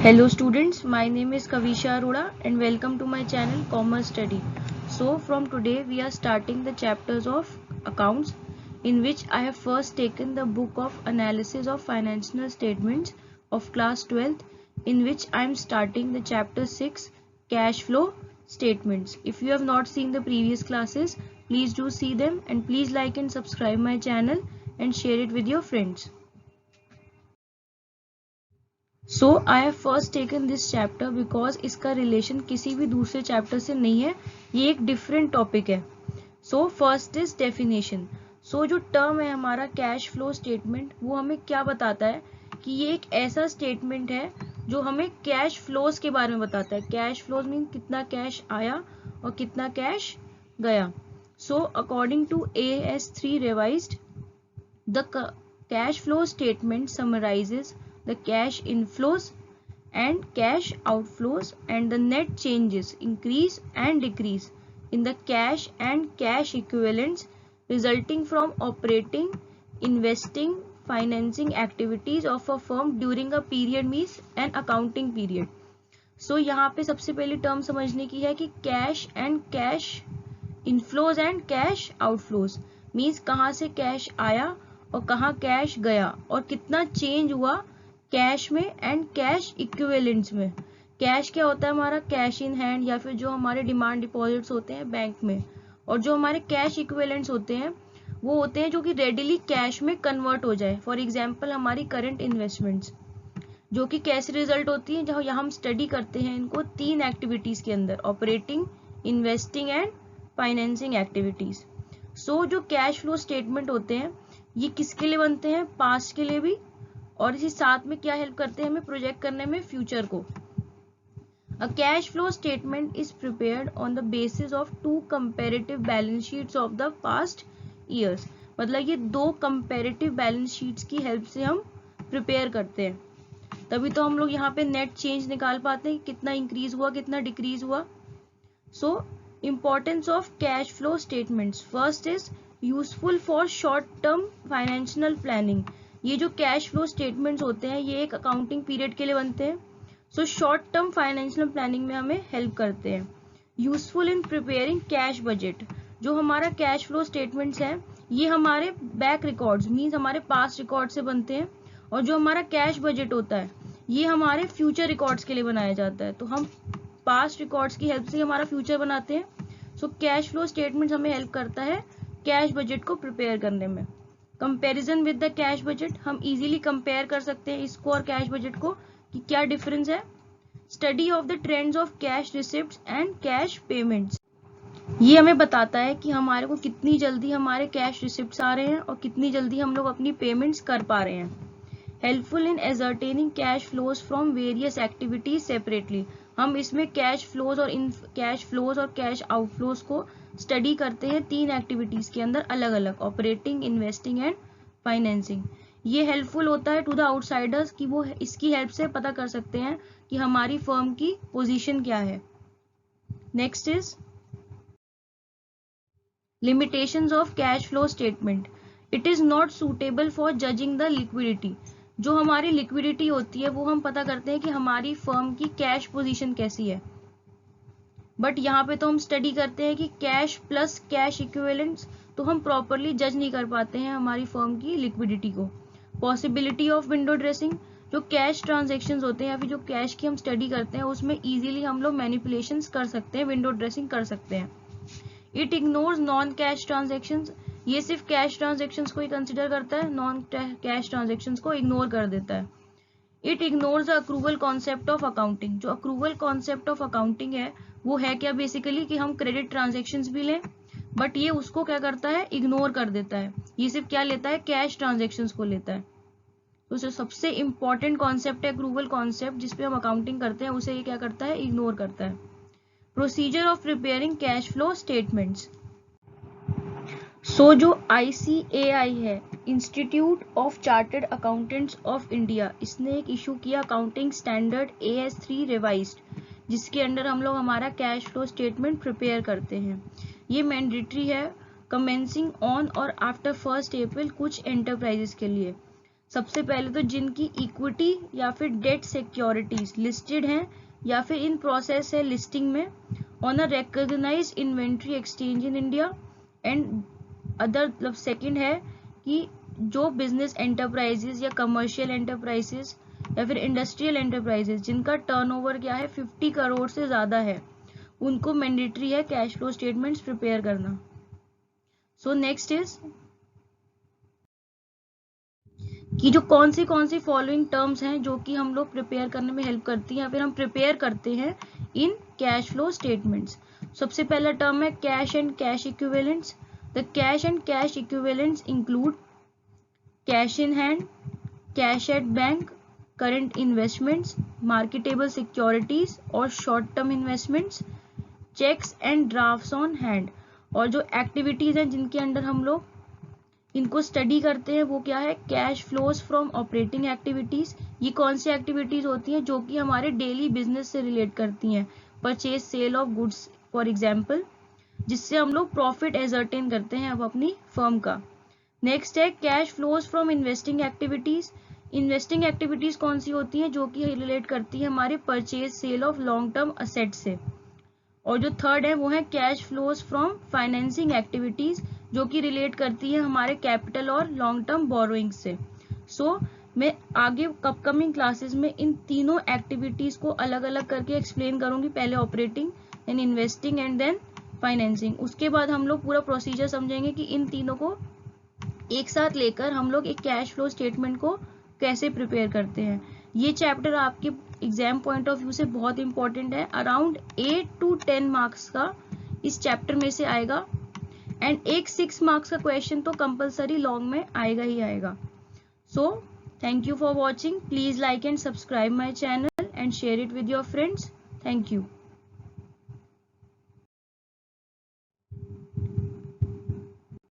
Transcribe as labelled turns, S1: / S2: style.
S1: Hello students, my name is Kavisha Arora and welcome to my channel Commerce Study. So from today we are starting the chapters of accounts, in which I have first taken the book of analysis of financial statements of class 12th, in which I am starting the chapter 6 cash flow statements. If you have not seen the previous classes, please do see them and please like and subscribe my channel and share it with your friends. So I have first taken this chapter because इसका relation किसी भी दूसरे chapter से नहीं है, ये एक different topic है. So first is definition. So जो टर्म है हमारा कैश फ्लो स्टेटमेंट, वो हमें क्या बताता है कि ये एक ऐसा स्टेटमेंट है जो हमें कैश फ्लोज के बारे में बताता है. कैश फ्लोज मीन कितना कैश आया और कितना कैश गया. So according to AS3 revised, the cash flow statement summarises the cash inflows and cash outflows and the net changes, increase and decrease in the cash and cash equivalents resulting from operating, investing, financing activities of a firm during a period means an accounting period. So यहाँ पे सबसे पहली term समझने की है कि cash and cash inflows and cash outflows means कहाँ से कैश आया और कहाँ कैश गया और कितना चेंज हुआ कैश में एंड कैश इक्विवेलेंट्स में. कैश क्या होता है हमारा, कैश इन हैंड या फिर जो हमारे डिमांड डिपॉजिट्स होते हैं बैंक में, और जो हमारे कैश इक्विवेलेंट्स होते हैं वो होते हैं जो कि रेडिली कैश में कन्वर्ट हो जाए. फॉर एग्जांपल हमारी करंट इन्वेस्टमेंट्स जो कि कैश रिजल्ट होती है, जहाँ हम स्टडी करते हैं इनको 3 एक्टिविटीज के अंदर, operating, investing and financing activities. So जो कैश फ्लो स्टेटमेंट होते हैं ये किसके लिए बनते हैं, पास्ट के लिए भी, और इसी साथ में क्या हेल्प करते हैं हमें प्रोजेक्ट करने में फ्यूचर को. A cash flow statement is prepared on the basis of 2 comparative balance sheets of the past years. मतलब ये 2 कंपैरेटिव बैलेंस शीट्स की हेल्प से हम प्रिपेयर करते हैं, तभी तो हम लोग यहाँ पे नेट चेंज निकाल पाते हैं, कितना इंक्रीज हुआ कितना डिक्रीज हुआ. So importance of cash flow statements. First is useful for short term financial planning. ये जो कैश फ्लो स्टेटमेंट्स होते हैं ये एक अकाउंटिंग पीरियड के लिए बनते हैं. So short term financial planning में हमें हेल्प करते हैं. Useful in preparing cash budget. जो हमारा कैश फ्लो स्टेटमेंट्स हैं ये हमारे बैक रिकॉर्ड्स मीन्स हमारे पास्ट रिकॉर्ड से बनते हैं, और जो हमारा कैश बजट होता है ये हमारे फ्यूचर रिकॉर्ड्स के लिए बनाया जाता है. तो हम पास्ट रिकॉर्ड्स की हेल्प से हमारा फ्यूचर बनाते हैं. सो कैश फ्लो स्टेटमेंट्स हमें हेल्प करता है कैश बजट को प्रिपेयर करने में. Comparison with the cash budget, हम इजीली कंपेयर कर सकते हैं इसको और कैश बजट को कि क्या डिफरेंस है. Study of the trends of cash receipts and cash payments. ये हमें बताता है कि हमारे को कितनी जल्दी हमारे कैश रिसिप्ट्स आ रहे हैं और कितनी जल्दी हम लोग अपनी पेमेंट्स कर पा रहे हैं. Helpful in ascertaining cash flows from various activities separately. हम इसमें कैश फ्लोज और कैश आउटफ्लोज को स्टडी करते हैं 3 एक्टिविटीज के अंदर अलग अलग, ऑपरेटिंग, इन्वेस्टिंग एंड फाइनेंसिंग. ये हेल्पफुल होता है टू द आउटसाइडर्स कि वो इसकी हेल्प से पता कर सकते हैं कि हमारी फर्म की पोजीशन क्या है. Next is limitations of cash flow statement. It is not suitable for judging the liquidity. जो हमारी लिक्विडिटी होती है वो हम पता करते हैं कि हमारी फर्म की कैश पोजीशन कैसी है, बट यहाँ पे तो हम स्टडी करते हैं कि कैश प्लस कैश इक्विवेलेंट्स, तो हम प्रॉपरली जज नहीं कर पाते हैं हमारी फर्म की लिक्विडिटी को. Possibility of window dressing. जो कैश ट्रांजेक्शन्स होते हैं या फिर जो कैश की हम स्टडी करते हैं उसमें इजीली हम लोग मैनिपुलेशंस कर सकते हैं, विंडो ड्रेसिंग कर सकते हैं. It ignores non cash transactions. ये सिर्फ कैश ट्रांजेक्शन्स को ही कंसिडर करता है, नॉन कैश ट्रांजेक्शन्स को इग्नोर कर देता है. It ignores the accrual concept of accounting. जो अक्रूवल कॉन्सेप्ट ऑफ अकाउंटिंग है वो है क्या बेसिकली कि हम क्रेडिट ट्रांजेक्शन्स भी लें, बट ये उसको क्या करता है, इग्नोर कर देता है. ये सिर्फ क्या लेता है, कैश ट्रांजेक्शन्स को लेता है. तो जो सबसे इंपॉर्टेंट कॉन्सेप्ट है अक्रूवल कॉन्सेप्ट जिसपे हम अकाउंटिंग करते हैं, उसे ये क्या करता है, इग्नोर करता है. Procedure of preparing cash flow statements. So जो ICAI है, Institute of Chartered Accountants of India, इसने एक इशू किया अकाउंटिंग स्टैंडर्ड AS3 रिवाइज्ड, जिसके अंडर हम लोग हमारा कैश फ्लो स्टेटमेंट प्रिपेयर करते हैं. ये मैंडेटरी है कमेंसिंग ऑन और आफ्टर 1 अप्रैल कुछ एंटरप्राइजेस के लिए. सबसे पहले तो जिनकी इक्विटी या फिर डेट सिक्योरिटीज लिस्टेड हैं या फिर इन प्रोसेस है लिस्टिंग में on a recognised inventory exchange in India, and other मतलब सेकंड है कि जो बिजनेस एंटरप्राइजेस या कमर्शियल एंटरप्राइजेस या फिर इंडस्ट्रियल एंटरप्राइजेस जिनका टर्नओवर क्या है 50 करोड़ से ज्यादा है, उनको मैंडेटरी है कैश फ्लो स्टेटमेंट्स प्रिपेयर करना। सो नेक्स्ट इज कि जो कौन सी फॉलोइंग टर्म्स हैं जो कि हम लोग प्रिपेयर करने में हेल्प करती हैं या फिर हम प्रिपेयर करते हैं इन कैश फ्लो स्टेटमेंट्स। सबसे पहला टर्म है cash and cash equivalents. The cash and cash equivalents include cash in hand, cash at bank, current investments, marketable securities और short term investments, cheques and drafts on hand. और जो activities हैं जिनके under हम लोग इनको study करते हैं वो क्या है, cash flows from operating activities. ये कौन सी एक्टिविटीज होती हैं जो कि हमारे डेली बिजनेस से रिलेट करती हैं, purchase sale of goods for example, जिससे हम लोग प्रॉफिट एजर्टेन करते हैं अब अपनी फर्म का। नेक्स्ट है cash flows from investing activities. Investing activities कौन सी होती हैं जो कि रिलेट करती है हमारे purchase sale of long term asset से। और जो थर्ड है वो है cash flows from financing activities जो कि रिलेट करती है हमारे कैपिटल और लॉन्ग टर्म बोरोइंग से। सो मैं आगे अपकमिंग क्लासेस में इन तीनों एक्टिविटीज को अलग अलग करके एक्सप्लेन करूंगी, पहले operating, then investing and then financing. उसके बाद हम लोग पूरा प्रोसीजर समझेंगे कि इन तीनों को एक साथ लेकर हम लोग एक कैश फ्लो स्टेटमेंट को कैसे प्रिपेयर करते हैं। ये चैप्टर आपके एग्जाम पॉइंट ऑफ व्यू से बहुत इंपॉर्टेंट है। अराउंड 8 to 10 मार्क्स का इस चैप्टर में से आएगा एंड एक 6 मार्क्स का क्वेश्चन तो कंपलसरी लॉन्ग में आएगा ही आएगा। So thank you for watching. Please like and subscribe my channel and share it with your friends. Thank you.